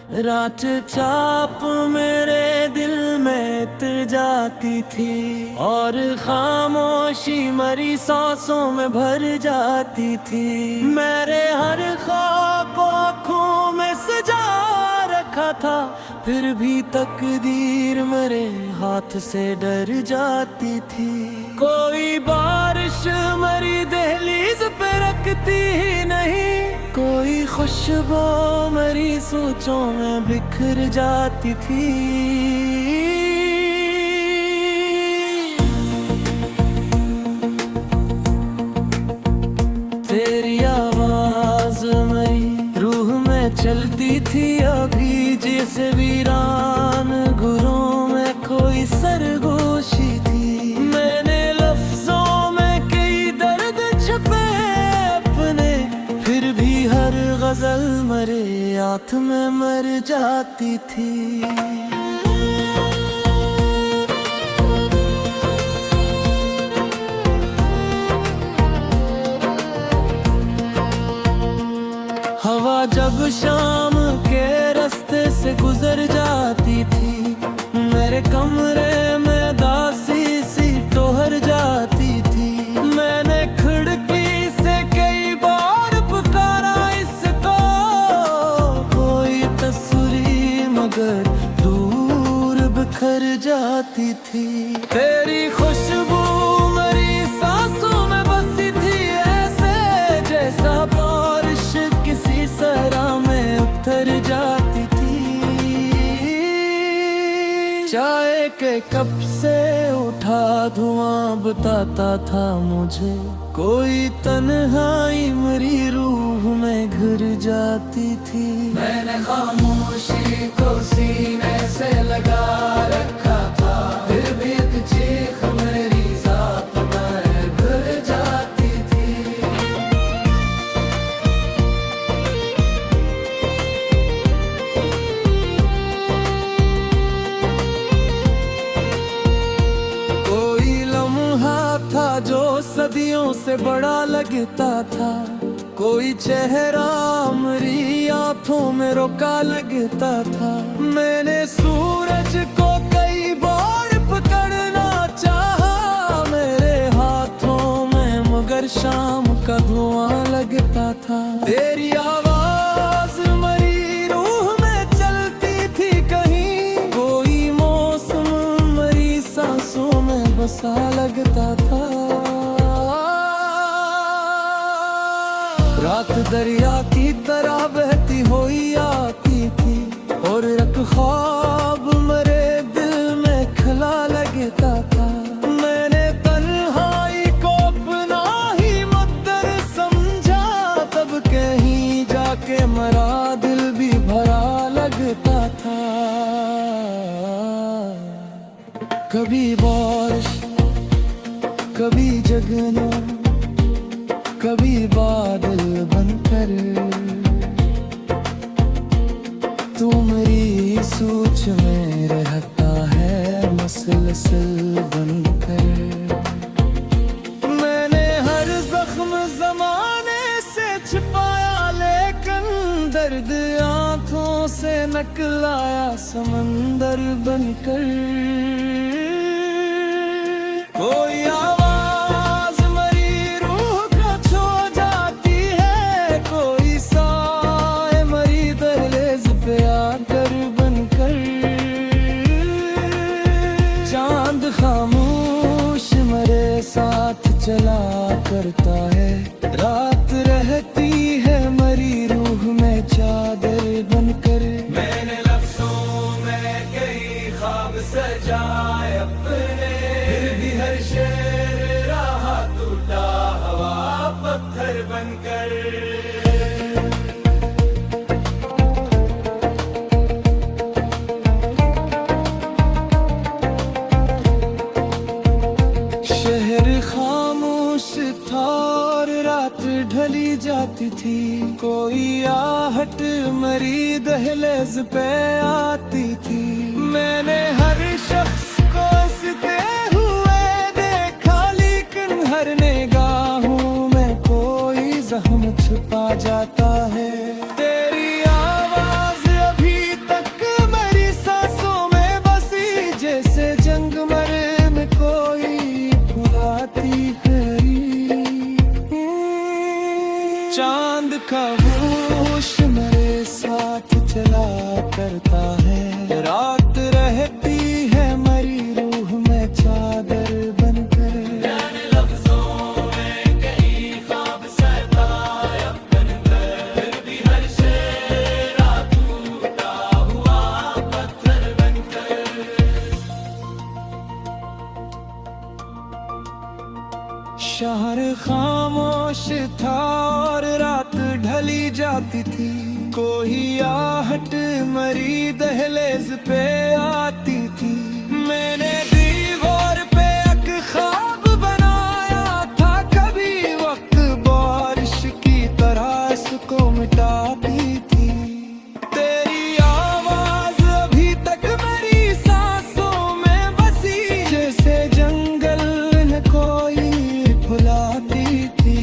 रात चाप मेरे दिल में तर जाती थी और खामोशी मरी सांसों में भर जाती थी। मेरे हर ख्वाब को आँखों में सजा रखा था, फिर भी तकदीर मेरे हाथ से डर जाती थी। कोई बारिश मरी दहलीज पे रखती ही नहीं, कोई खुशबू मेरी सोचों में बिखर जाती थी। तेरी आवाज मेरी रूह में चलती थी अभी, जैसे वीरान गुरों में कोई सरगोशी थी। मैंने लफ्जों में कई दर्द छुपे अपने, फिर भी हर गजल मेरे हाथ में मर जाती थी। हवा जब शाम के रास्ते से गुजर जाती थी, मेरे कमरे में दासी सी टोहर जाती थी। मैंने खिड़की से कई बार पुकारा इसको, कोई तस्वीर मगर दूर बिखर जाती थी। तेरी खुशबू मेरी सांसों में बसी थी, ऐसे जैसा बारिश किसी सरा में उतर जाती थी। चाय के कप से उठा धुआं बताता था मुझे, कोई तन्हाई मेरी रूह में घिर जाती थी। मैंने खामोशी को सीने से लगा रखा था, फिर भी एक चीख मेरी जात में घिर जाती थी। कोई लम्हा था जो सदियों से बड़ा लगता था, कोई चेहरा मेरी आंखों में रोका लगता था। मैंने सूरज को कई बार पकड़ना चाहा मेरे हाथों में, मगर शाम का धुआं लगता था। तेरी आवाज मेरी रूह में चलती थी कहीं, कोई मौसम मेरी सांसों में बसा लगता था। रात दरिया की तरह बहती हुई आती थी और एक ख्वाब मेरे दिल में खला लगता था। मैंने तन्हाई को अपना ही मुद्दर समझा, तब कहीं जाके मरा दिल भी भरा लगता था। कभी बारिश कभी जगना, कभी बादल बनकर, तू मेरी सोच में रहता है मसलसल बनकर। मैंने हर जख्म जमाने से छिपाया, लेकिन दर्द आंखों से निकलाया समंदर बनकर। कोई आवाज मेरी रूह को छू जाती है, कोई साए मेरी दहलीज पे आकर बनकर। चांद खामोश मेरे साथ चला करता है, रात रहती है मेरी रूह में चादर बनकर। मैंने लफ्जों में कई ख्वाब सजाए अपने, फिर भी हर शेर रहा टूटा हवा पत्थर बनकर। शहर खामोश था और रात ढली जाती थी, कोई आहट मेरी दहलीज पे आती थी। मैंने हर शख्स को हंसते हुए देखा, लेकिन हर निगाहों में कोई जख्म छुपा जाता है। तेरी आवाज अभी चला करता है। रात रहती है मरी रूह में चादर बनकर, लफ्जों में कई ख्वाब सताया बनकर, फिर भी हर शेरा टूटा हुआ पत्थर बनकर। शहर खामोश था और रात ढली जाती थी, कोई आहट मरी दहलीज पे आती थी। मैंने दीवार पे एक ख्वाब बनाया था, कभी वक्त बारिश की तरह इसको मिटाती थी। तेरी आवाज अभी तक मेरी सांसों में बसी, जैसे जंगल न कोई भुलाती थी।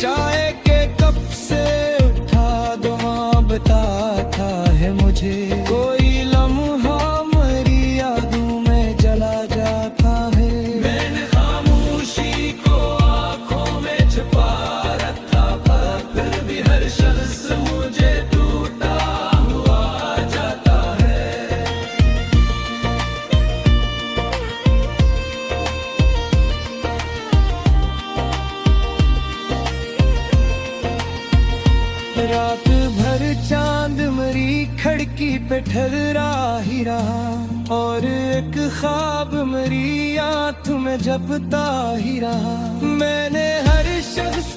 चाय के कप से उठा दुआ बताता है मुझे, कोई लम्हा मरी यादों में जला जाता है। मैंने खामोशी को आंखों में छुपा रखा था, फिर भी हर शख्स मुझे टूटा हुआ जाता है। रात भर चांद मरी खिड़की पे ठहरा ही रहा, और एक ख्वाब मरी आंख में जपता ही रहा। मैंने हर शख्स